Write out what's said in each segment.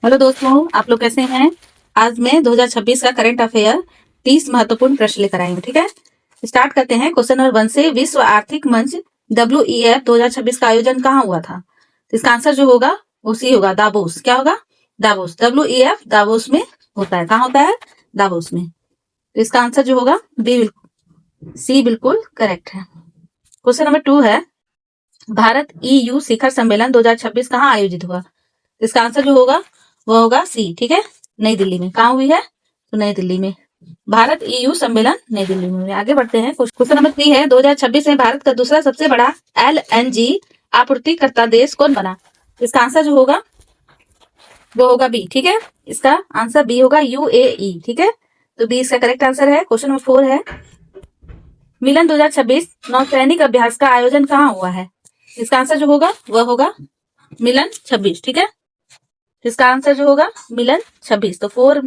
Hello दोस्तों, आप लोग कैसे हैं। आज मैं 2026 का करंट अफेयर 30 महत्वपूर्ण प्रश्न लेकर आई हूँ। ठीक है, स्टार्ट करते हैं क्वेश्चन नंबर 1 से। विश्व आर्थिक मंच WEF 2026 का आयोजन कहाँ हुआ था। तो इसका आंसर जो होगा वो सी होगा, दावोस। क्या होगा? दावोस। WEF दावोस में होता है। कहाँ होता है? दावोस में। तो इसका आंसर जो होगा सी बिल्कुल करेक्ट है। क्वेश्चन नंबर 2 है, भारत EU शिखर सम्मेलन 2026 कहाँ आयोजित हुआ। इसका आंसर जो होगा वो होगा सी। ठीक है, नई दिल्ली में। कहाँ हुई है? तो नई दिल्ली में। भारत EU सम्मेलन नई दिल्ली में हुई। आगे बढ़ते हैं। क्वेश्चन नंबर 3 है, 2026 में भारत का दूसरा सबसे बड़ा LNG आपूर्तिकर्ता देश कौन बना। इसका आंसर जो होगा वो होगा बी। ठीक है, इसका आंसर बी होगा, UAE। ठीक है, तो बी इसका करेक्ट आंसर है। क्वेश्चन नंबर 4 है, मिलन 2026 नौसैनिक अभ्यास का आयोजन कहाँ हुआ है। इसका आंसर जो होगा वह होगा मिलन 26। ठीक है, इसका आंसर जो होगा मिलन 26। तो 4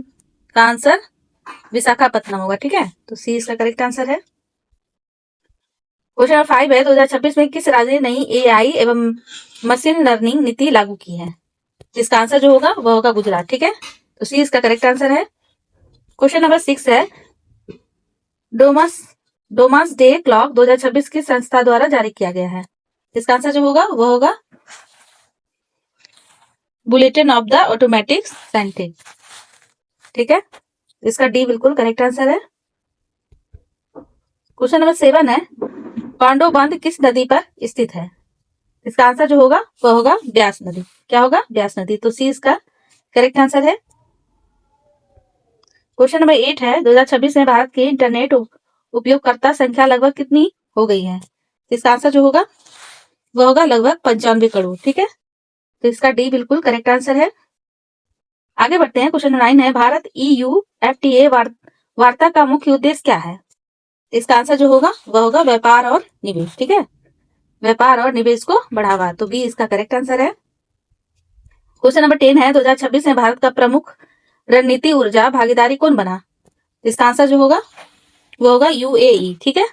का आंसर विशाखापत्तनम होगा। ठीक है, तो सी इसका करेक्ट आंसर है। क्वेश्चन नंबर 5 है, 2026 में किस राज्य ने नई AI एवं मशीन लर्निंग नीति लागू की है। इसका आंसर जो होगा वह होगा गुजरात। ठीक है, तो सी इसका करेक्ट आंसर है। क्वेश्चन नंबर 6 है, डोमस डोमस डे क्लॉक 2026 किस संस्था द्वारा जारी किया गया है। इसका आंसर जो होगा वह होगा bulletin of the automatic scientist. ठीक है, इसका डी बिल्कुल करेक्ट आंसर है। क्वेश्चन नंबर 7 है, पांडव बांध किस नदी पर स्थित है। इसका आंसर जो होगा वह होगा ब्यास नदी। क्या होगा? ब्यास नदी। तो सी इसका करेक्ट आंसर है। क्वेश्चन नंबर 8 है, 2026 में भारत की इंटरनेट उपयोगकर्ता संख्या लगभग कितनी हो गई है। इसका आंसर जो होगा वह होगा लगभग 95 करोड़। ठीक है, तो इसका डी बिल्कुल करेक्ट आंसर है। आगे बढ़ते हैं। क्वेश्चन नंबर 9 है, भारत EU FTA वार्ता का मुख्य उद्देश्य क्या है। इसका आंसर जो होगा वह होगा व्यापार और निवेश। ठीक है, व्यापार और निवेश को बढ़ावा। तो बी इसका करेक्ट आंसर है। क्वेश्चन नंबर 10 है, 2026 में भारत का प्रमुख रणनीति ऊर्जा भागीदारी कौन बना। इसका आंसर जो होगा वो होगा UAE। ठीक है,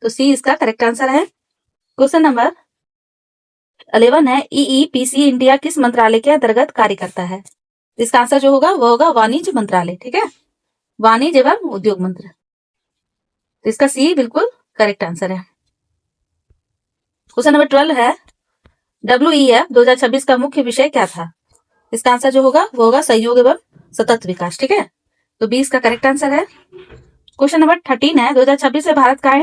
तो सी इसका करेक्ट आंसर है। क्वेश्चन नंबर 11 है, EEPC इंडिया किस मंत्रालय के अंतर्गत कार्य करता है। इसका आंसर जो होगा वो होगा वाणिज्य मंत्रालय। ठीक है, वाणिज्य एवं उद्योग मंत्र। तो इसका सी बिल्कुल करेक्ट आंसर है। क्वेश्चन नंबर 12 है, WEF 2026 का मुख्य विषय क्या था। इसका आंसर जो होगा वो होगा सहयोग एवं सतत विकास। ठीक है, तो बी इसका करेक्ट आंसर है। क्वेश्चन नंबर 13 है, 2026 में भारत का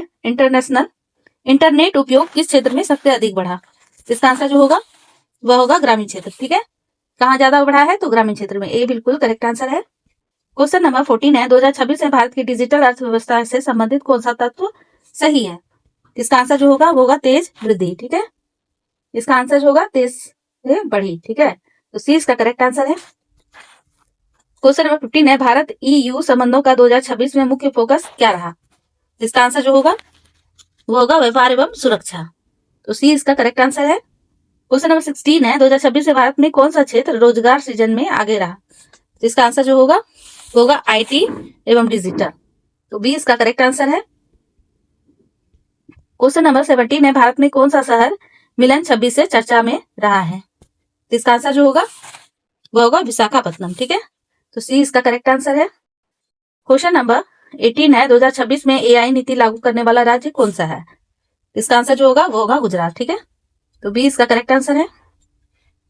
इंटरनेट उपयोग किस क्षेत्र में सबसे अधिक बढ़ा। इसका आंसर जो होगा वह होगा ग्रामीण क्षेत्र। ठीक है, कहाँ ज्यादा बढ़ा है? तो ग्रामीण क्षेत्र में। ए बिल्कुल करेक्ट आंसर है। क्वेश्चन नंबर 14 है, 2026 में भारत की डिजिटल अर्थव्यवस्था से संबंधित कौन सा तत्व सही है। इसका आंसर जो होगा वो होगा तेज वृद्धि। ठीक है, इसका आंसर जो होगा तेज से बढ़ी। ठीक है, तो सी इसका करेक्ट आंसर है। क्वेश्चन नंबर 15 है, भारत EU संबंधों का 2026 में मुख्य फोकस क्या रहा। इसका आंसर जो होगा वो होगा व्यापार एवं सुरक्षा। तो सी इसका करेक्ट आंसर है। क्वेश्चन नंबर 16 है, 2026 में भारत में कौन सा क्षेत्र रोजगार सृजन में आगे रहा। इसका आंसर जो होगा वो होगा IT एवं डिजिटल। तो बी इसका करेक्ट आंसर है। क्वेश्चन नंबर 17 है, भारत में कौन सा शहर मिलन 26 से चर्चा में रहा है। इसका आंसर जो होगा वो होगा विशाखापत्तनम। ठीक है, तो सी इसका करेक्ट आंसर है। क्वेश्चन नंबर 18 है, 2026 में AI नीति लागू करने वाला राज्य कौन सा है। इसका आंसर जो होगा वो होगा गुजरात। ठीक है, तो बी इसका करेक्ट आंसर है।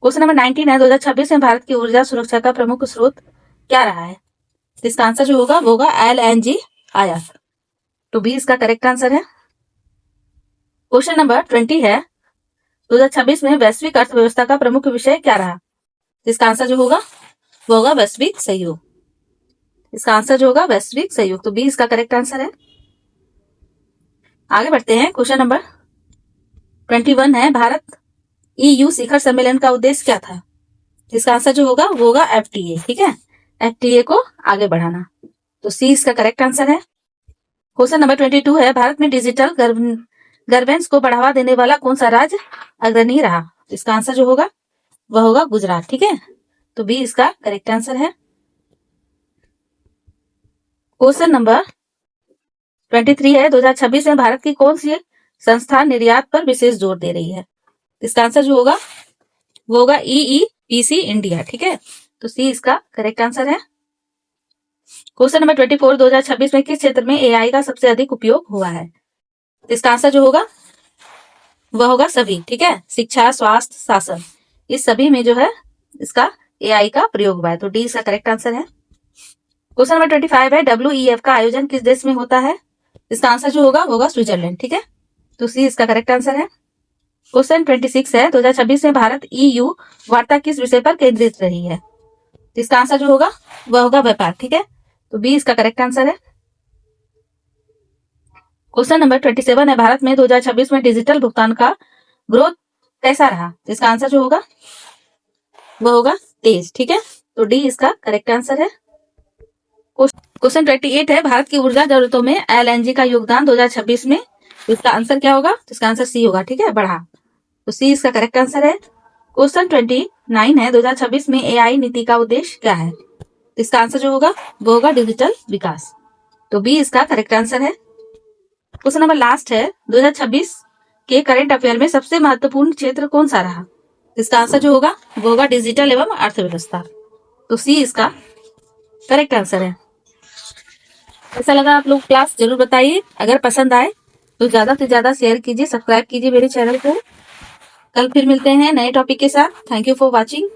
क्वेश्चन नंबर 19 है, 2026 में भारत की ऊर्जा सुरक्षा का प्रमुख स्रोत क्या रहा है। इसका आंसर जो होगा वो होगा LNG आयात। तो बी इसका करेक्ट आंसर है। क्वेश्चन नंबर 20 है, 2026 में वैश्विक अर्थव्यवस्था का प्रमुख विषय क्या रहा। इसका आंसर जो होगा वो होगा वैश्विक सहयोग। इसका आंसर जो होगा वैश्विक सहयोग। तो बी इसका करेक्ट आंसर है। आगे बढ़ते हैं। क्वेश्चन नंबर 21 है, भारत EU शिखर सम्मेलन का उद्देश्य क्या था। इसका आंसर जो होगा वो होगा FTA। ठीक है, FTA को आगे बढ़ाना। तो सी इसका करेक्ट आंसर है। क्वेश्चन नंबर 22 है, भारत में डिजिटल गवर्नेंस को बढ़ावा देने वाला कौन सा राज्य अग्रणी रहा। इसका आंसर जो होगा वह होगा गुजरात। ठीक है, तो बी इसका करेक्ट आंसर है। क्वेश्चन नंबर 23 है, 2026 में भारत की कौन सी संस्था निर्यात पर विशेष जोर दे रही है। इसका आंसर जो होगा वो होगा EEPC इंडिया। ठीक है, तो सी इसका करेक्ट आंसर है। क्वेश्चन नंबर 24, 2026 में किस क्षेत्र में एआई का सबसे अधिक उपयोग हुआ है? इसका आंसर जो होगा वह होगा सभी, ठीक है, शिक्षा, स्वास्थ्य, शासन, इस सभी में जो है इसका एआई का प्रयोग हुआ है, तो डी इसका करेक्ट आंसर है। क्वेश्चन नंबर 25 है, WEF का आयोजन किस देश में होता है? इसका आंसर जो होगा स्विट्जरलैंड, ठीक है, तो सी इसका करेक्ट आंसर है। क्वेश्चन 26 है, 2026 में भारत EU वार्ता किस विषय पर केंद्रित रही है? इसका आंसर जो होगा वह होगा व्यापार, ठीक है, तो बी इसका करेक्ट आंसर है। क्वेश्चन नंबर 27 है, भारत में 2026 में डिजिटल भुगतान का ग्रोथ कैसा रहा? इसका आंसर जो होगा वह होगा तेज, ठीक है, तो डी इसका करेक्ट आंसर है। क्वेश्चन 28 है, भारत की ऊर्जा जरूरतों में LNG का योगदान 2026 में, इसका आंसर क्या होगा? इसका आंसर सी होगा, ठीक है, बढ़ा, तो सी इसका करेक्ट आंसर है। क्वेश्चन 29 है, 2026 में एआई नीति का उद्देश्य क्या है? इसका आंसर जो होगा वो होगा डिजिटल विकास, तो बी इसका करेक्ट आंसर है। क्वेश्चन नंबर लास्ट है, 2026 के करंट अफेयर में सबसे महत्वपूर्ण क्षेत्र कौन सा रहा? इसका आंसर जो होगा वो होगा डिजिटल एवं अर्थव्यवस्था, तो सी इसका करेक्ट आंसर है। कैसा लगा आप लोग क्लास जरूर बताइए, अगर पसंद आए तो ज्यादा से ज्यादा शेयर कीजिए, सब्सक्राइब कीजिए मेरे चैनल को। कल फिर मिलते हैं नए टॉपिक के साथ। Thank you for watching.